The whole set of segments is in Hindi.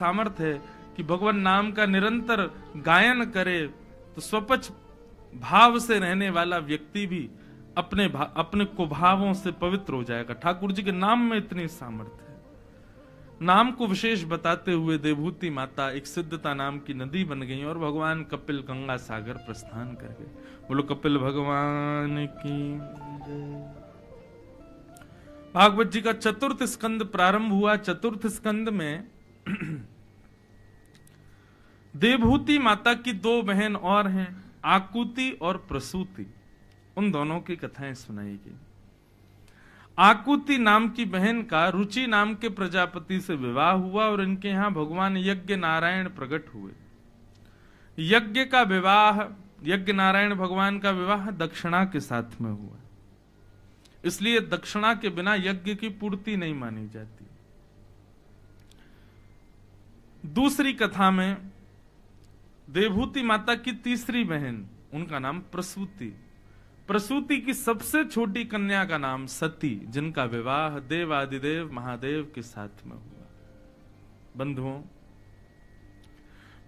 सामर्थ्य है कि भगवान नाम का निरंतर गायन करे तो स्वपच भाव से रहने वाला व्यक्ति भी अपने कुभावों से पवित्र हो जाएगा। ठाकुर जी के नाम में इतनी सामर्थ्य है। नाम को विशेष बताते हुए देवभूति माता एक सिद्धता नाम की नदी बन गई और भगवान कपिल गंगा सागर प्रस्थान कर गए। बोलो कपिल भगवान की जय। भागवत जी का चतुर्थ स्कंद प्रारंभ हुआ। चतुर्थ स्कंद में देवभूति माता की दो बहन और हैं, आकुति और प्रसूति। उन दोनों की कथाएं सुनाई गई। आकुति नाम की बहन का रुचि नाम के प्रजापति से विवाह हुआ और इनके यहां भगवान यज्ञ नारायण प्रकट हुए। यज्ञ का विवाह, यज्ञ नारायण भगवान का विवाह दक्षिणा के साथ में हुआ, इसलिए दक्षिणा के बिना यज्ञ की पूर्ति नहीं मानी जाती। दूसरी कथा में देवभूति माता की तीसरी बहन, उनका नाम प्रसूति। प्रसूति की सबसे छोटी कन्या का नाम सती, जिनका विवाह देवादिदेव महादेव के साथ में हुआ। बंधुओं,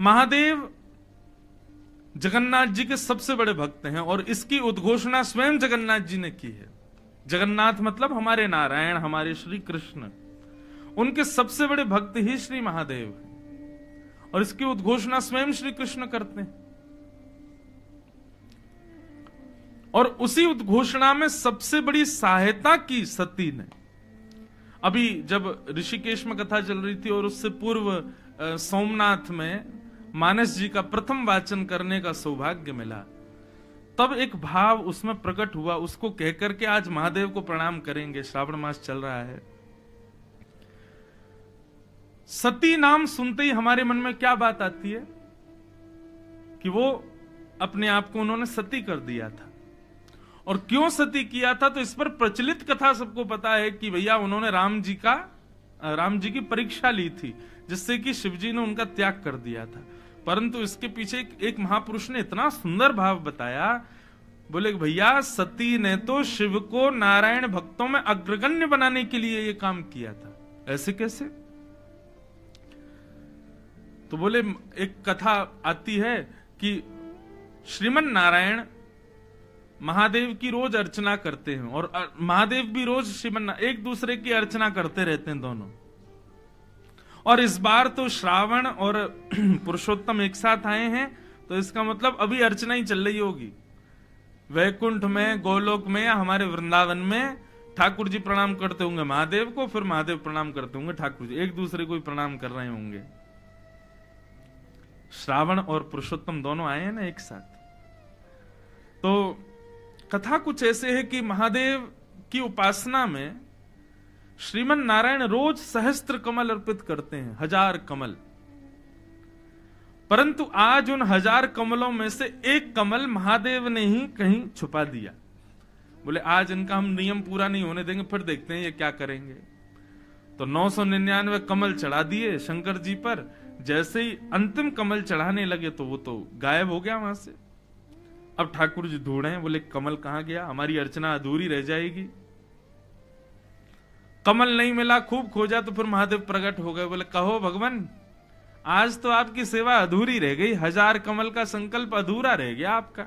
महादेव जगन्नाथ जी के सबसे बड़े भक्त हैं और इसकी उद्घोषणा स्वयं जगन्नाथ जी ने की है। जगन्नाथ मतलब हमारे नारायण, हमारे श्री कृष्ण, उनके सबसे बड़े भक्त ही श्री महादेव हैं और इसकी उद्घोषणा स्वयं श्री कृष्ण करते हैं। और उसी उद्घोषणा में सबसे बड़ी सहायता की सती ने। अभी जब ऋषिकेश में कथा चल रही थी और उससे पूर्व सोमनाथ में मानस जी का प्रथम वाचन करने का सौभाग्य मिला, तब एक भाव उसमें प्रकट हुआ। उसको कहकर के आज महादेव को प्रणाम करेंगे। श्रावण मास चल रहा है। सती नाम सुनते ही हमारे मन में क्या बात आती है कि वो अपने आप को उन्होंने सती कर दिया था। और क्यों सती किया था, तो इस पर प्रचलित कथा सबको पता है कि भैया उन्होंने राम जी की परीक्षा ली थी, जिससे कि शिवजी ने उनका त्याग कर दिया था। परंतु इसके पीछे एक महापुरुष ने इतना सुंदर भाव बताया। बोले भैया सती ने तो शिव को नारायण भक्तों में अग्रगण्य बनाने के लिए यह काम किया था। ऐसे कैसे? तो बोले एक कथा आती है कि श्रीमन नारायण महादेव की रोज अर्चना करते हैं और महादेव भी रोज श्रीमन एक दूसरे की अर्चना करते रहते हैं दोनों। और इस बार तो श्रावण और पुरुषोत्तम एक साथ आए हैं, तो इसका मतलब अभी अर्चना ही चल रही होगी। वैकुंठ में, गोलोक में या हमारे वृंदावन में ठाकुर जी प्रणाम करते होंगे महादेव को, फिर महादेव प्रणाम करते होंगे ठाकुर जी, एक दूसरे को ही प्रणाम कर रहे होंगे। श्रावण और पुरुषोत्तम दोनों आए हैं ना एक साथ। तो कथा कुछ ऐसे है कि महादेव की उपासना में श्रीमन नारायण रोज सहस्त्र कमल अर्पित करते हैं, 1000 कमल। परंतु आज उन 1000 कमलों में से एक कमल महादेव ने ही कहीं छुपा दिया। बोले आज इनका हम नियम पूरा नहीं होने देंगे, फिर देखते हैं ये क्या करेंगे। तो 999 कमल चढ़ा दिए शंकर जी पर। जैसे ही अंतिम कमल चढ़ाने लगे तो वो तो गायब हो गया वहां से। अब ठाकुर जी ढूंढे, बोले कमल कहां गया, हमारी अर्चना अधूरी रह जाएगी। कमल नहीं मिला, खूब खोजा, तो फिर महादेव प्रकट हो गए। बोले कहो भगवान, आज तो आपकी सेवा अधूरी रह गई, 1000 कमल का संकल्प अधूरा रह गया आपका।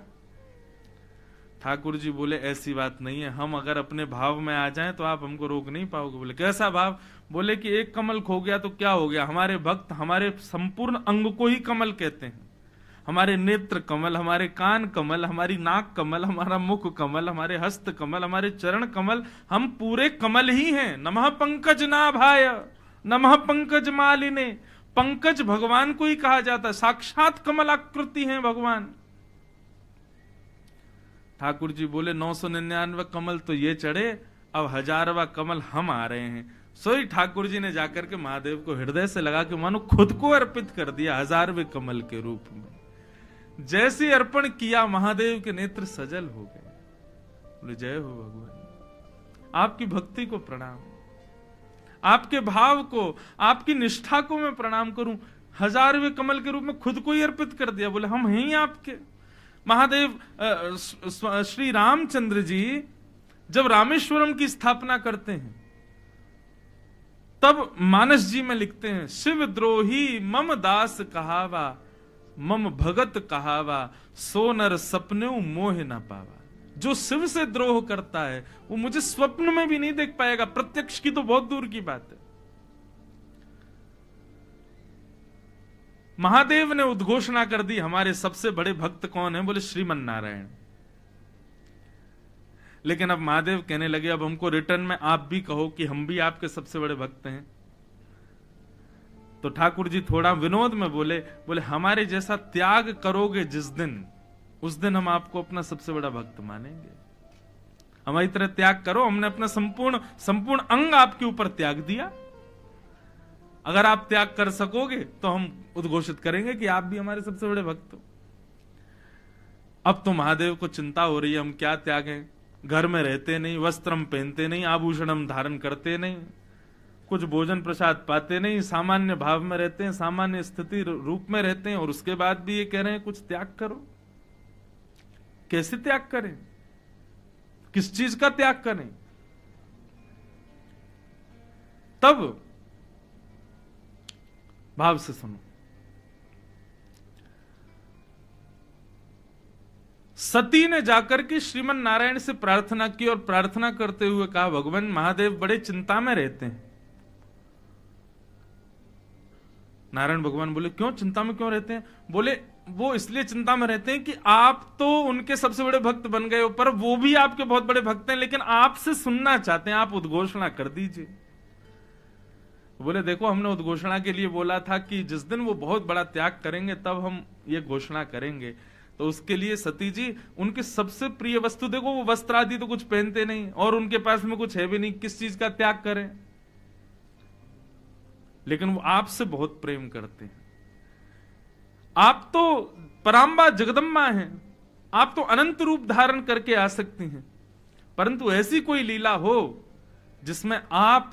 ठाकुर जी बोले ऐसी बात नहीं है, हम अगर अपने भाव में आ जाएं तो आप हमको रोक नहीं पाओगे। बोले कैसा भाव? बोले कि एक कमल खो गया तो क्या हो गया, हमारे भक्त हमारे संपूर्ण अंग को ही कमल कहते हैं। हमारे नेत्र कमल, हमारे कान कमल, हमारी नाक कमल, हमारा मुख कमल, हमारे हस्त कमल, हमारे चरण कमल, हम पूरे कमल ही हैं। नमः पंकज नाभाय नमः पंकज मालिने। पंकज भगवान को ही कहा जाता है, साक्षात कमल आकृति हैं भगवान। ठाकुर जी बोले 999 कमल तो ये चढ़े, अब 1000वां कमल हम आ रहे हैं। सोई ठाकुर जी ने जाकर के महादेव को हृदय से लगा के मानो खुद को अर्पित कर दिया 1000वें कमल के रूप में। जैसे अर्पण किया महादेव के नेत्र सजल हो गए। बोले जय हो भगवान, आपकी भक्ति को प्रणाम, आपके भाव को, आपकी निष्ठा को मैं प्रणाम करूं। 1000वें कमल के रूप में खुद को ही अर्पित कर दिया। बोले हम हैं ही आपके। महादेव श्री रामचंद्र जी जब रामेश्वरम की स्थापना करते हैं तब मानस जी में लिखते हैं, शिव द्रोही मम दास कहावा, मम भगत कहावा, सो नर सपने मोह न पावा। जो शिव से द्रोह करता है वो मुझे स्वप्न में भी नहीं देख पाएगा, प्रत्यक्ष की तो बहुत दूर की बात है। महादेव ने उद्घोषणा कर दी, हमारे सबसे बड़े भक्त कौन है? बोले श्रीमन नारायण। लेकिन अब महादेव कहने लगे, अब हमको रिटर्न में आप भी कहो कि हम भी आपके सबसे बड़े भक्त हैं। तो ठाकुर जी थोड़ा विनोद में बोले हमारे जैसा त्याग करोगे जिस दिन, उस दिन हम आपको अपना सबसे बड़ा भक्त मानेंगे। हमारी तरह त्याग करो, हमने अपना संपूर्ण अंग आपके ऊपर त्याग दिया। अगर आप त्याग कर सकोगे तो हम उद्घोषित करेंगे कि आप भी हमारे सबसे बड़े भक्त हो। अब तो महादेव को चिंता हो रही है, हम क्या त्यागें? घर में रहते नहीं, वस्त्र हम पहनते नहीं, आभूषण हम धारण करते नहीं, कुछ भोजन प्रसाद पाते नहीं, सामान्य भाव में रहते हैं, सामान्य स्थिति रूप में रहते हैं, और उसके बाद भी ये कह रहे हैं कुछ त्याग करो। कैसे त्याग करें? किस चीज का त्याग करें? तब भाव से सुनो। सती ने जाकर के श्रीमन नारायण से प्रार्थना की और प्रार्थना करते हुए कहा, भगवान महादेव बड़े चिंता में रहते हैं। नारायण भगवान बोले, क्यों चिंता में क्यों रहते हैं? बोले वो इसलिए चिंता में रहते हैं कि आप तो उनके सबसे बड़े भक्त बन गए हो, पर वो भी आपके बहुत बड़े भक्त हैं, लेकिन आपसे सुनना चाहते हैं, आप उद्घोषणा कर दीजिए। बोले देखो, हमने उद्घोषणा के लिए बोला था कि जिस दिन वो बहुत बड़ा त्याग करेंगे तब हम ये घोषणा करेंगे। तो उसके लिए सती जी उनके सबसे प्रिय वस्तु, देखो वो वस्त्र आदि तो कुछ पहनते नहीं और उनके पास में कुछ है भी नहीं, किस चीज का त्याग करें? लेकिन वो आपसे बहुत प्रेम करते हैं। आप तो पराम्बा जगदम्बा हैं, आप तो अनंत रूप धारण करके आ सकती हैं, परंतु ऐसी कोई लीला हो जिसमें आप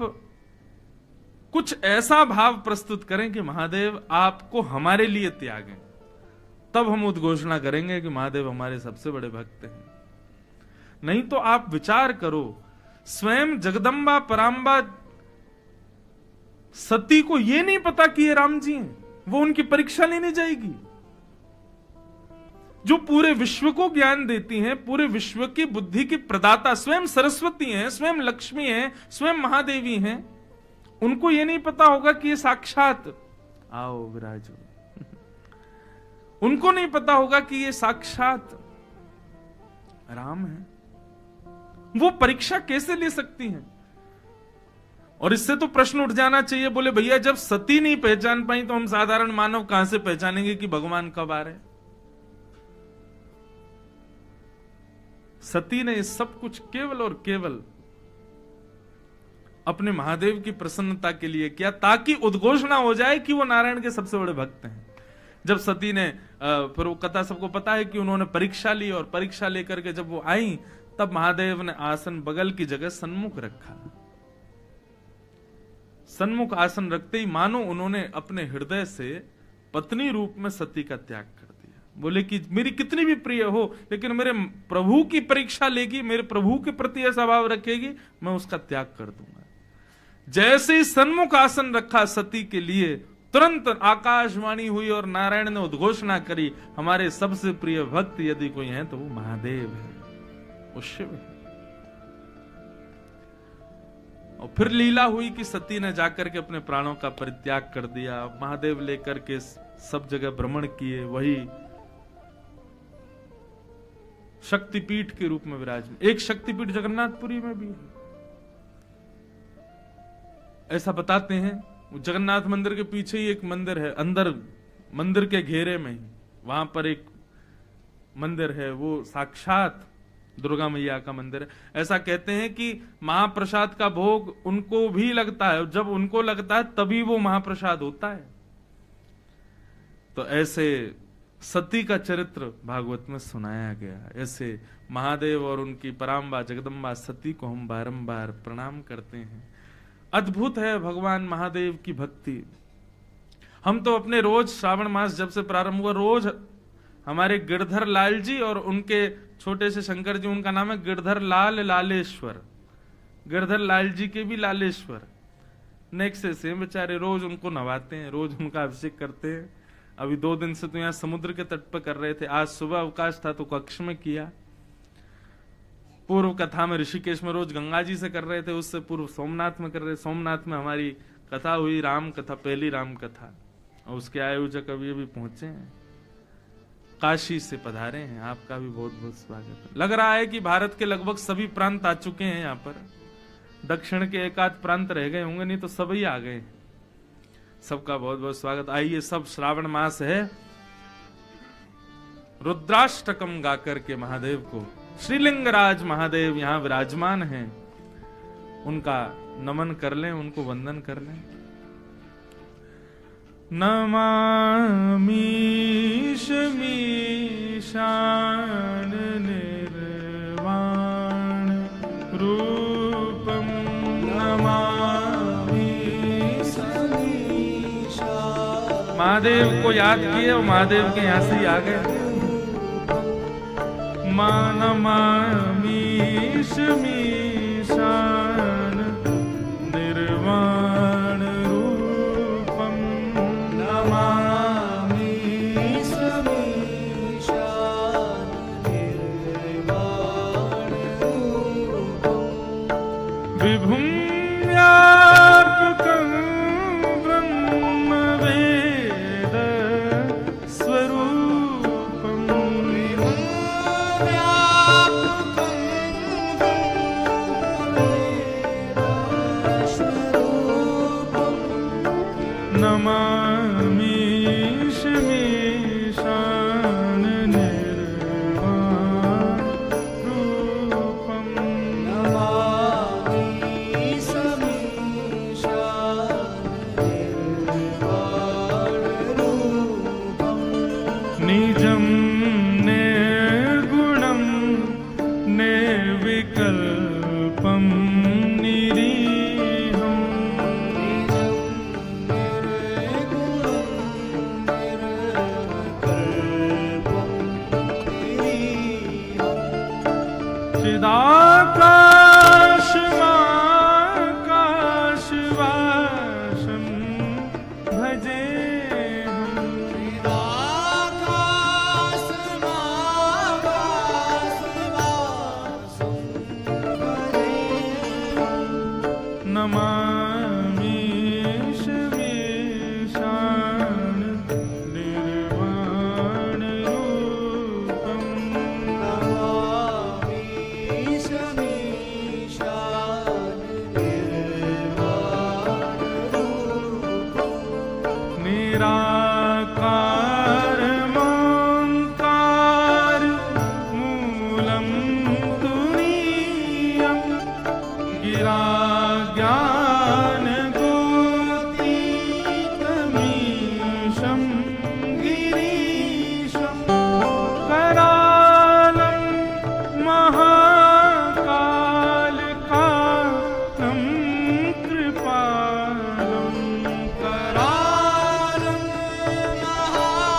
कुछ ऐसा भाव प्रस्तुत करें कि महादेव आपको हमारे लिए त्यागें, तब हम उद्घोषणा करेंगे कि महादेव हमारे सबसे बड़े भक्त हैं। नहीं तो आप विचार करो, स्वयं जगदम्बा पराम्बा सती को यह नहीं पता कि ये राम जी हैं, वो उनकी परीक्षा लेने जाएगी। जो पूरे विश्व को ज्ञान देती हैं, पूरे विश्व की बुद्धि की प्रदाता स्वयं सरस्वती हैं, स्वयं लक्ष्मी हैं, स्वयं महादेवी हैं, उनको यह नहीं पता होगा कि ये साक्षात आओ विराजो उनको नहीं पता होगा कि ये साक्षात राम है। वो परीक्षा कैसे ले सकती हैं? और इससे तो प्रश्न उठ जाना चाहिए, बोले भैया जब सती नहीं पहचान पाई तो हम साधारण मानव कहां से पहचानेंगे कि भगवान कब आ रहे? सती ने सब कुछ केवल और केवल अपने महादेव की प्रसन्नता के लिए किया, ताकि उद्घोषणा हो जाए कि वो नारायण के सबसे बड़े भक्त हैं। जब सती ने फिर वो कथा सबको पता है कि उन्होंने परीक्षा ली, और परीक्षा लेकर के जब वो आई तब महादेव ने आसन बगल की जगह सन्मुख रखा। सन्मुख आसन रखते ही मानो उन्होंने अपने हृदय से पत्नी रूप में सती का त्याग कर दिया। बोले कि मेरी कितनी भी प्रिय हो, लेकिन मेरे प्रभु की परीक्षा लेगी, मेरे प्रभु के प्रति ऐसा भाव रखेगी, मैं उसका त्याग कर दूंगा। जैसे ही सन्मुख आसन रखा सती के लिए, तुरंत आकाशवाणी हुई और नारायण ने उद्घोषणा करी, हमारे सबसे प्रिय भक्त यदि कोई है तो वो महादेव है, वो शिव है। और फिर लीला हुई कि सती ने जाकर के अपने प्राणों का परित्याग कर दिया। महादेव लेकर के सब जगह भ्रमण किए, वही शक्तिपीठ के रूप में विराजमान। एक शक्तिपीठ जगन्नाथपुरी में भी है, ऐसा बताते हैं। जगन्नाथ मंदिर के पीछे ही एक मंदिर है, अंदर मंदिर के घेरे में ही वहां पर एक मंदिर है, वो साक्षात दुर्गा मैया का मंदिर है। ऐसा कहते हैं कि महाप्रसाद का भोग उनको भी लगता है, जब उनको लगता है तभी वो महाप्रसाद होता है। तो ऐसे सती का चरित्र भागवत में सुनाया गया। ऐसे महादेव और उनकी पराम्बा जगदम्बा सती को हम बारंबार प्रणाम करते हैं। अद्भुत है भगवान महादेव की भक्ति। हम तो अपने रोज श्रावण मास जब से प्रारंभ हुआ, रोज हमारे गिरधर लाल जी और उनके छोटे से शंकर जी, उनका नाम है गिरधर लाल लालेश्वर, गिरधर लाल जी के भी लालेश्वर, नेक्स्ट से बेचारे रोज उनको नहवाते हैं, रोज उनका अभिषेक करते हैं। अभी 2 दिन से तो यहाँ समुद्र के तट पर कर रहे थे, आज सुबह अवकाश था तो कक्ष में किया। पूर्व कथा में ऋषिकेश में रोज गंगा जी से कर रहे थे, उससे पूर्व सोमनाथ में कर रहे। सोमनाथ में हमारी कथा हुई, राम कथा, पहली राम कथा, और उसके आयोजक अभी पहुंचे हैं, काशी से पधारे हैं। आपका भी बहुत बहुत स्वागत है। लग रहा है कि भारत के लगभग सभी प्रांत आ चुके हैं यहाँ पर, दक्षिण के एक आध प्रांत रह गए होंगे, नहीं तो सभी आ गए। सबका बहुत बहुत स्वागत। आइए, सब श्रावण मास है, रुद्राष्टकम गाकर के महादेव को, श्रीलिंगराज महादेव यहाँ विराजमान हैं, उनका नमन कर लें, उनको वंदन कर लें। नमामि शमीशान निर्वाण रूपम, नमामि शमीशान। महादेव को याद किए और महादेव के यहां से ही आ गए। नमामि शमीशान निर्वाण रूपम, नमामि शमीशान निर्वाण रूपम, विभुं व्यापकं ब्रह्म वेद स्वरूपं, विभुं व्यापकं स्वरूपं, नमामि शमीशान निर्वाण रूपं, नमामि शमीशान निर्वाण रूपं, निजं निर्गुणं निर्विकल्पं निरीहं, निजं निर्गुणं निर्विकल्पं निरीहं, चिदाकाशमाकाशवासं भजेऽहं, चिदाकाशमाकाशवासं भजेऽहं, नमामि शमीशान निर्वाण रूपं, नमामि शमीशान निर्वाण रूपं, निराकारमोङ्कार मूलं तुरीयं, गिराज्ञानगोतीतमीशं गिरीशं, करालं महाकालकालं कृपालं, करालं महाकालकालं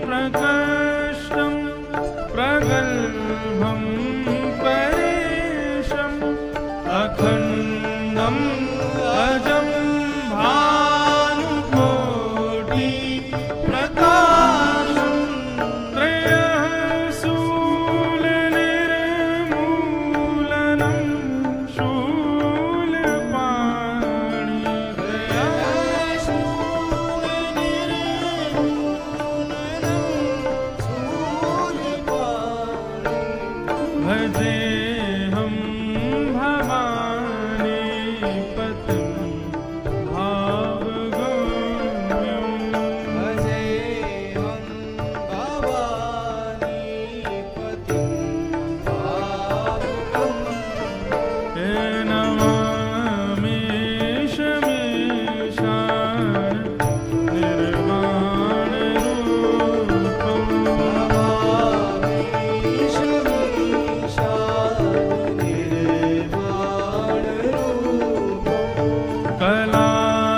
प्रकृष्टं प्रगल्भं परेशम् अखण्डम् अजं भानुकोटि प्रकाशं त्रयः शूलनिर्मूलनं शूलपाणि भजेऽहं भवानी पतिं भावगम्यं भजेऽहं भवानी पतिं भावगम्यं हे नमामि शमीशान निर्वाणरूपम्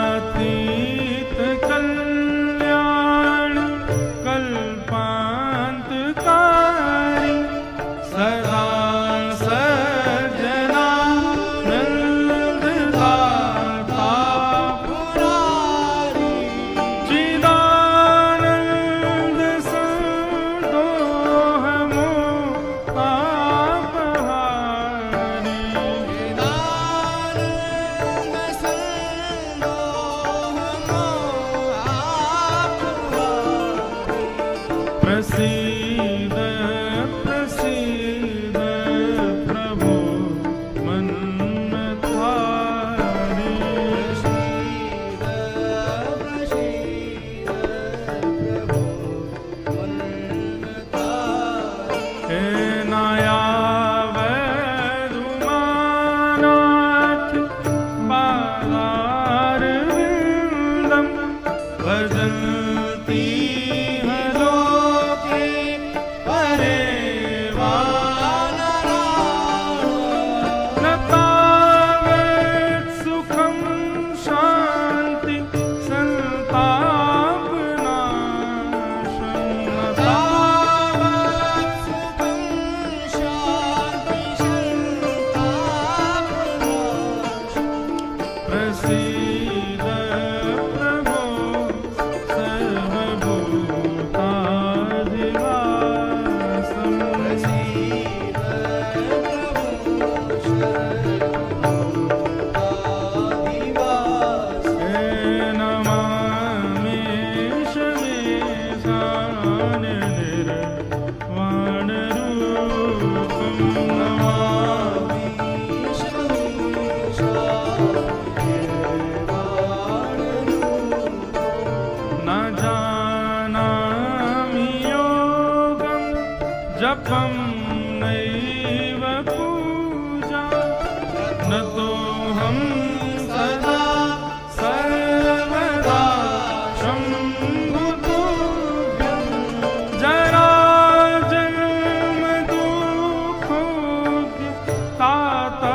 कलातीत कल्याण कल्पान्तकारी सदा सज्जनानन्ददाता पुरारी चिदानन्द संदोहमो आपहारी वेदानन्द संदोहमो आपहारी प्रसीद प्रसीद प्रभो मन्नतारि प्रसीद प्रसीद प्रभो मन्नतारि हे नायावदुमानाथ पादारविन्दं भजन्ति लोके परे वा न तावत् सुखं शान्ति सन्तापनाशं न तावत् सुखं शान्ति सन्तापनाशम् प्रसीद प्रभो सर्वभूताधिवासम् प्रसीद प्रभो सर्वभूताधिवास हे नमामि शमीशान निर्वाणरूपं नमामि न जानामि योगं जपं नैव पूजा न तोऽहं सदा सर्वदा शम्भुतुभ्यं जराजन्म दुःखोऽद्य तातप्यमानं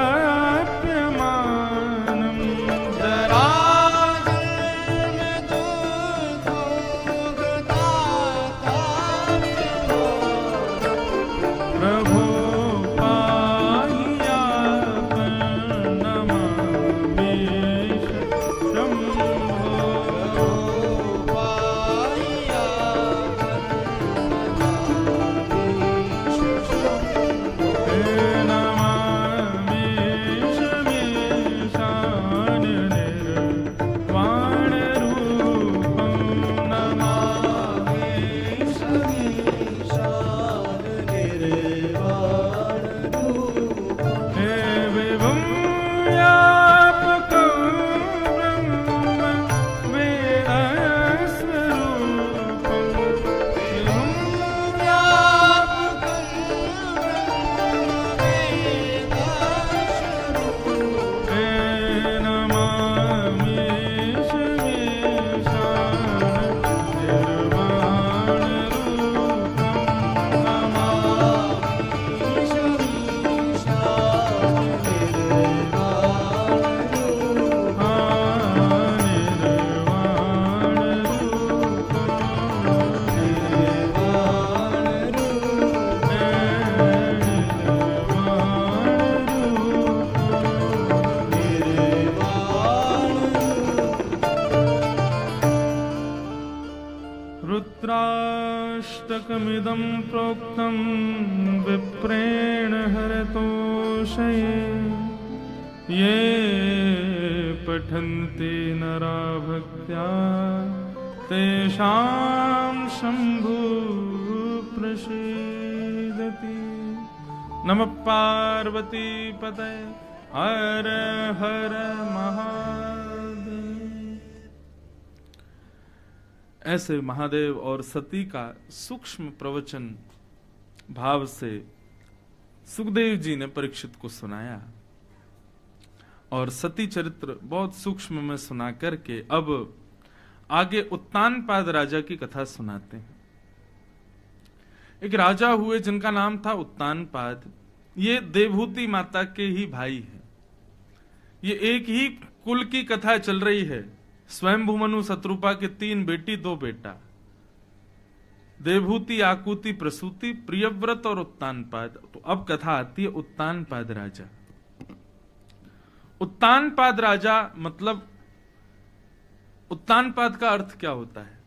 तत्राष्टकमिदं प्रोक्तं विप्रेण हरतोषये ये पठन्ति नरा भक्त्या तेषां शम्भु प्रसीदति। नमः पार्वती पतये हर हर महादेव। ऐसे महादेव और सती का सूक्ष्म प्रवचन भाव से सुखदेव जी ने परीक्षित को सुनाया और सती चरित्र बहुत सूक्ष्म में सुना करके अब आगे उत्तानपाद राजा की कथा सुनाते हैं। एक राजा हुए जिनका नाम था उत्तानपाद। ये देवहूति माता के ही भाई हैं। ये एक ही कुल की कथा चल रही है। स्वयंभू मनु शत्रुपा के 3 बेटी 2 बेटा, देवहूति, आकुति, प्रसूति, प्रियव्रत और उत्तानपाद। तो अब कथा आती है उत्तानपाद राजा। उत्तानपाद राजा मतलब उत्तानपाद का अर्थ क्या होता है?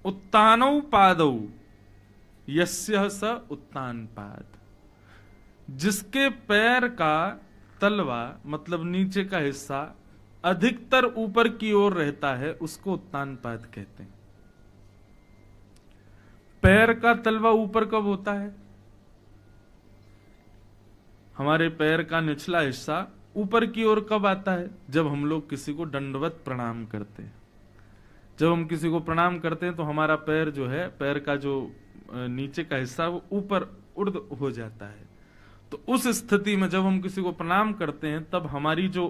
उत्तानौ पादौ यस्य स उत्तानपाद। जिसके पैर का तलवा मतलब नीचे का हिस्सा अधिकतर ऊपर की ओर रहता है उसको उत्तानपाद कहते हैं। पैर का तलवा ऊपर कब होता है? हमारे पैर का निचला हिस्सा ऊपर की ओर कब आता है? जब हम लोग किसी को दंडवत प्रणाम करते हैं। जब हम किसी को प्रणाम करते हैं तो हमारा पैर जो है, पैर का जो नीचे का हिस्सा वो ऊपर उर्ध हो जाता है। तो उस स्थिति में जब हम किसी को प्रणाम करते हैं तब हमारी जो